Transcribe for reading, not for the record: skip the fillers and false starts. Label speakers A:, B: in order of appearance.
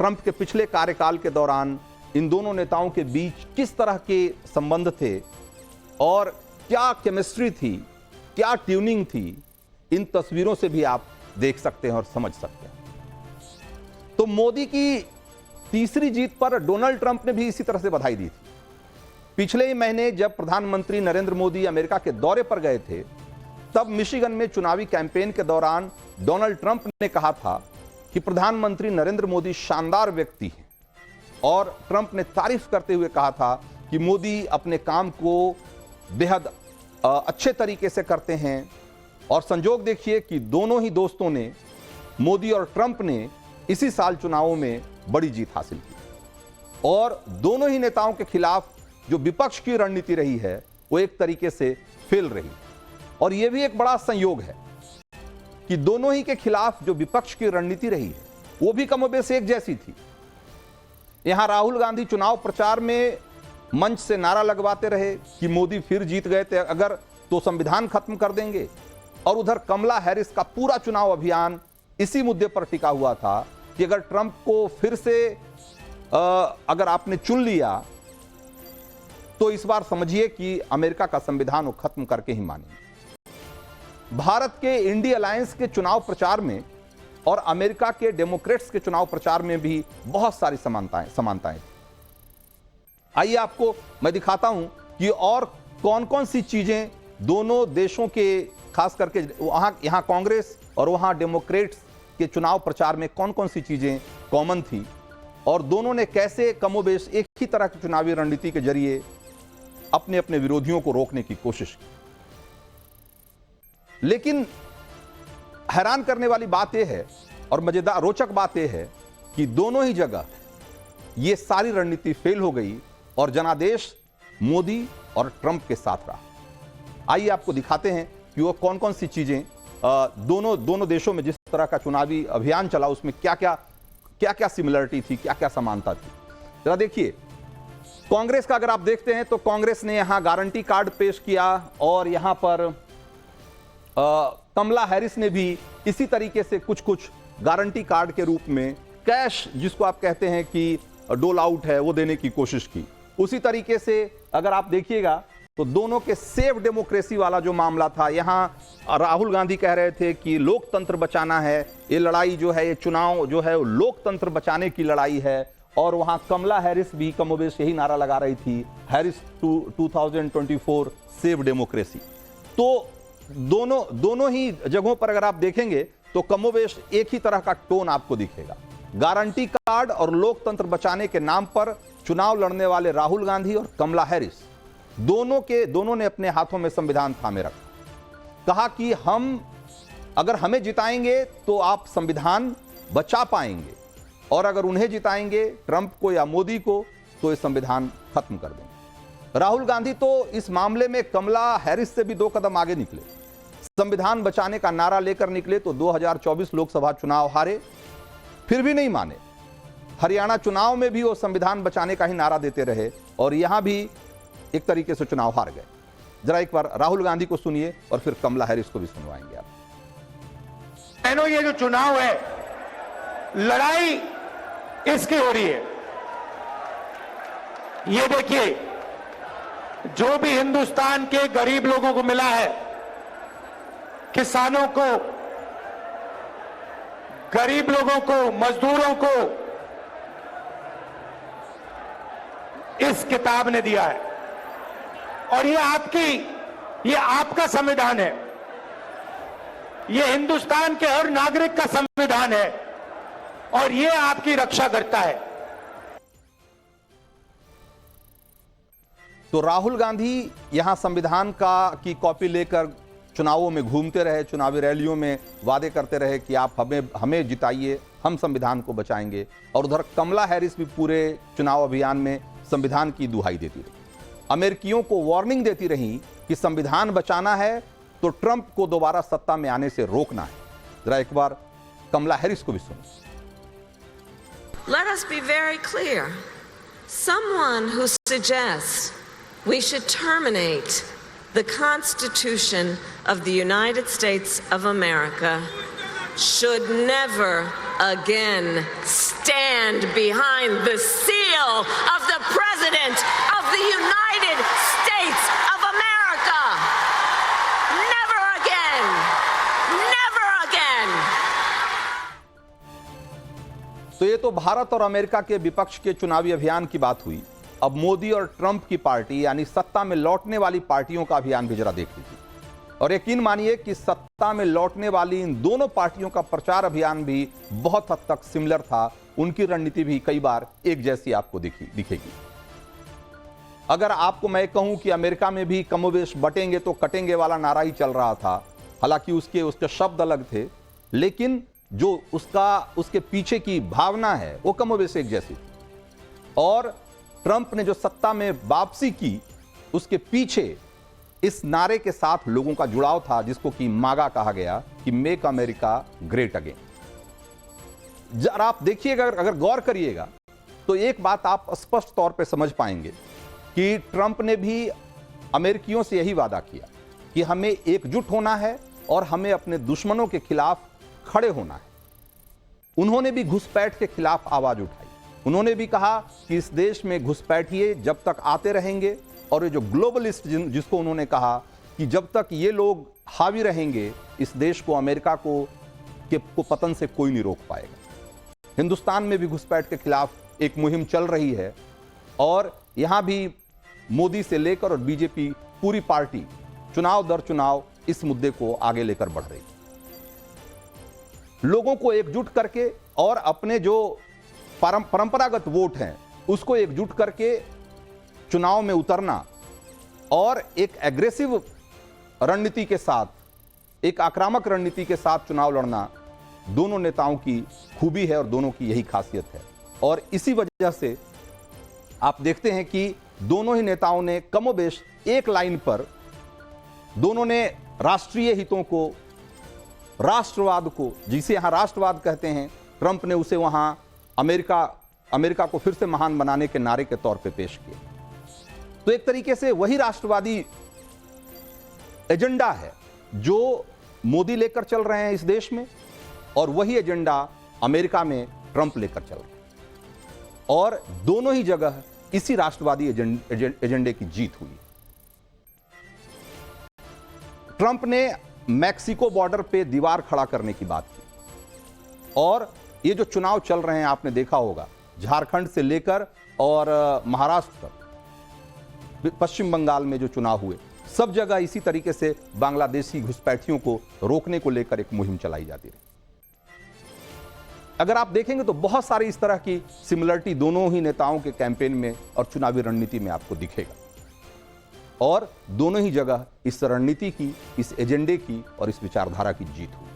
A: Trump के पिछले कार्यकाल के दौरान इन दोनों नेताओं के बीच किस तरह के संबंध थे और क्या केमिस्ट्री थी, क्या ट्यूनिंग थी, इन तस्वीरों से भी आप देख सकते हैं और समझ सकते हैं। तो मोदी की तीसरी जीत पर डोनाल्ड ट्रंप ने भी इसी तरह से बधाई दी थी। पिछले ही महीने जब प्रधानमंत्री नरेंद्र मोदी अमेरिका के दौरे पर गए थे, तब मिशिगन में चुनावी कैंपेन के दौरान डोनाल्ड ट्रंप ने कहा था कि प्रधानमंत्री नरेंद्र मोदी शानदार व्यक्ति हैं, और ट्रंप ने तारीफ करते हुए कहा था कि मोदी अपने काम को बेहद अच्छे तरीके से करते हैं। और संजोग देखिए कि दोनों ही दोस्तों ने, मोदी और ट्रंप ने, इसी साल चुनावों में बड़ी जीत हासिल की, और दोनों ही नेताओं के खिलाफ जो विपक्ष की रणनीति रही है वो एक तरीके से फेल रही। और यह भी एक बड़ा संयोग है कि दोनों ही के खिलाफ जो विपक्ष की रणनीति रही है वो भी कमोबेश एक जैसी थी। यहां राहुल गांधी चुनाव प्रचार में मंच से नारा लगवाते रहे कि मोदी फिर जीत गए थे अगर तो संविधान खत्म कर देंगे, और उधर कमला हैरिस का पूरा चुनाव अभियान इसी मुद्दे पर टिका हुआ था कि अगर ट्रंप को फिर से अगर आपने चुन लिया तो इस बार समझिए कि अमेरिका का संविधान वो खत्म करके ही मानेंगे। भारत के इंडी अलायंस के चुनाव प्रचार में और अमेरिका के डेमोक्रेट्स के चुनाव प्रचार में भी बहुत सारी समानताएं थी। आइए आपको मैं दिखाता हूं कि और कौन कौन सी चीजें दोनों देशों के, खास करके यहां कांग्रेस और वहां डेमोक्रेट्स के चुनाव प्रचार में कौन कौन सी चीजें कॉमन थी, और दोनों ने कैसे कमोबेश एक ही तरह की चुनावी रणनीति के जरिए अपने अपने विरोधियों को रोकने की कोशिश की। लेकिन हैरान करने वाली बात यह है और मजेदार रोचक बात यह है कि दोनों ही जगह यह सारी रणनीति फेल हो गई और जनादेश मोदी और ट्रंप के साथ रहा। आइए आपको दिखाते हैं कि वो कौन कौन सी चीजें दोनों देशों में जिस तरह का चुनावी अभियान चला उसमें क्या क्या सिमिलरिटी थी, क्या क्या समानता थी। जरा देखिए, कांग्रेस का अगर आप देखते हैं तो कांग्रेस ने यहां गारंटी कार्ड पेश किया, और यहां पर कमला हैरिस ने भी इसी तरीके से कुछ गारंटी कार्ड के रूप में कैश, जिसको आप कहते हैं कि डोल आउट है, वो देने की कोशिश की। उसी तरीके से अगर आप देखिएगा तो दोनों के सेफ डेमोक्रेसी वाला जो मामला था, यहां राहुल गांधी कह रहे थे कि लोकतंत्र बचाना है, ये लड़ाई जो है, ये चुनाव जो है वो लोकतंत्र बचाने की लड़ाई है, और वहां कमला हैरिस भी कमोबेश यही नारा लगा रही थी, हैरिस 2024 सेव डेमोक्रेसी। तो दोनों ही जगहों पर अगर आप देखेंगे तो कमोबेश एक ही तरह का टोन आपको दिखेगा। गारंटी कार्ड और लोकतंत्र बचाने के नाम पर चुनाव लड़ने वाले राहुल गांधी और कमला हैरिस दोनों ने अपने हाथों में संविधान थामे रखा। कहा कि अगर हमें जिताएंगे तो आप संविधान बचा पाएंगे, और अगर उन्हें जिताएंगे, ट्रंप को या मोदी को, तो ये संविधान खत्म कर देंगे। राहुल गांधी तो इस मामले में कमला हैरिस से भी 2 कदम आगे निकले। संविधान बचाने का नारा लेकर निकले तो 2024 लोकसभा चुनाव हारे, फिर भी नहीं माने। हरियाणा चुनाव में भी वो संविधान बचाने का ही नारा देते रहे, और यहां भी एक तरीके से चुनाव हार गए। जरा एक बार राहुल गांधी को सुनिए और फिर कमला हैरिस को भी सुनवाएंगे आप।
B: बहनों, ये जो चुनाव है, लड़ाई इसकी हो रही है। ये देखिए, जो भी हिंदुस्तान के गरीब लोगों को मिला है, किसानों को, गरीब लोगों को, मजदूरों को इस किताब ने दिया है, और ये आपका संविधान है, ये हिंदुस्तान के हर नागरिक का संविधान है, और ये आपकी रक्षा करता है।
A: तो राहुल गांधी यहां संविधान की कॉपी लेकर चुनावों में घूमते रहे, चुनावी रैलियों में वादे करते रहे कि आप हमें जिताइए, हम संविधान को बचाएंगे, और उधर कमला हैरिस भी पूरे चुनाव अभियान में संविधान की दुहाई देती रही, अमेरिकियों को वार्निंग देती रही कि संविधान बचाना है तो ट्रंप को दोबारा सत्ता में आने से रोकना है। जरा एक बार कमला हैरिस को भी सुनो।
C: Let us be very clear. Someone who suggests we should terminate the Constitution of the United States of America should never again stand stand behind the seal of the President of the United States of America. Never again. Never again.
A: तो ये तो भारत और America के विपक्ष के चुनावी अभियान की बात हुई। अब मोदी और ट्रंप की पार्टी यानी सत्ता में लौटने वाली पार्टियों का अभियान भी जरा देख लीजिए। और यकीन मानिए कि सत्ता में लौटने वाली इन दोनों पार्टियों का प्रचार अभियान भी बहुत हद तक सिमिलर था। उनकी रणनीति भी कई बार एक जैसी आपको दिखेगी। अगर आपको मैं कहूं कि अमेरिका में भी कमोवेश बटेंगे तो कटेंगे वाला नारा ही चल रहा था, हालांकि उसके शब्द अलग थे, लेकिन जो उसके पीछे की भावना है वो कमोवेश एक जैसी थी। और ट्रंप ने जो सत्ता में वापसी की, उसके पीछे इस नारे के साथ लोगों का जुड़ाव था, जिसको कि मागा कहा गया, कि मेक अमेरिका ग्रेट अगेन। जरा आप देखिएगा, अगर गौर करिएगा तो एक बात आप स्पष्ट तौर पे समझ पाएंगे कि ट्रंप ने भी अमेरिकियों से यही वादा किया कि हमें एकजुट होना है और हमें अपने दुश्मनों के खिलाफ खड़े होना है। उन्होंने भी घुसपैठ के खिलाफ आवाज उठाई। उन्होंने भी कहा कि इस देश में घुसपैठिए जब तक आते रहेंगे, और ये जो ग्लोबलिस्ट जिसको उन्होंने कहा कि जब तक ये लोग हावी रहेंगे, इस देश को, अमेरिका को पतन से कोई नहीं रोक पाएगा। हिंदुस्तान में भी घुसपैठ के खिलाफ एक मुहिम चल रही है, और यहां भी मोदी से लेकर और बीजेपी पूरी पार्टी चुनाव दर चुनाव इस मुद्दे को आगे लेकर बढ़ रही है। लोगों को एकजुट करके और अपने जो परंपरागत वोट हैं उसको एकजुट करके चुनाव में उतरना, और एक एग्रेसिव रणनीति के साथ, एक आक्रामक रणनीति के साथ चुनाव लड़ना दोनों नेताओं की खूबी है और दोनों की यही खासियत है। और इसी वजह से आप देखते हैं कि दोनों ही नेताओं ने कमोबेश एक लाइन पर, दोनों ने राष्ट्रीय हितों को, राष्ट्रवाद को, जिसे यहां राष्ट्रवाद कहते हैं, ट्रंप ने उसे वहां अमेरिका को फिर से महान बनाने के नारे के तौर पे पेश किया। तो एक तरीके से वही राष्ट्रवादी एजेंडा है जो मोदी लेकर चल रहे हैं इस देश में, और वही एजेंडा अमेरिका में ट्रंप लेकर चल रहे हैं, और दोनों ही जगह इसी राष्ट्रवादी एजेंडे की जीत हुई। ट्रंप ने मैक्सिको बॉर्डर पे दीवार खड़ा करने की बात की, और ये जो चुनाव चल रहे हैं आपने देखा होगा, झारखंड से लेकर और महाराष्ट्र तक, पश्चिम बंगाल में जो चुनाव हुए, सब जगह इसी तरीके से बांग्लादेशी घुसपैठियों को रोकने को लेकर एक मुहिम चलाई जाती रही। अगर आप देखेंगे तो बहुत सारी इस तरह की सिमिलरिटी दोनों ही नेताओं के कैंपेन में और चुनावी रणनीति में आपको दिखेगा, और दोनों ही जगह इस रणनीति की, इस एजेंडे की और इस विचारधारा की जीत हुई।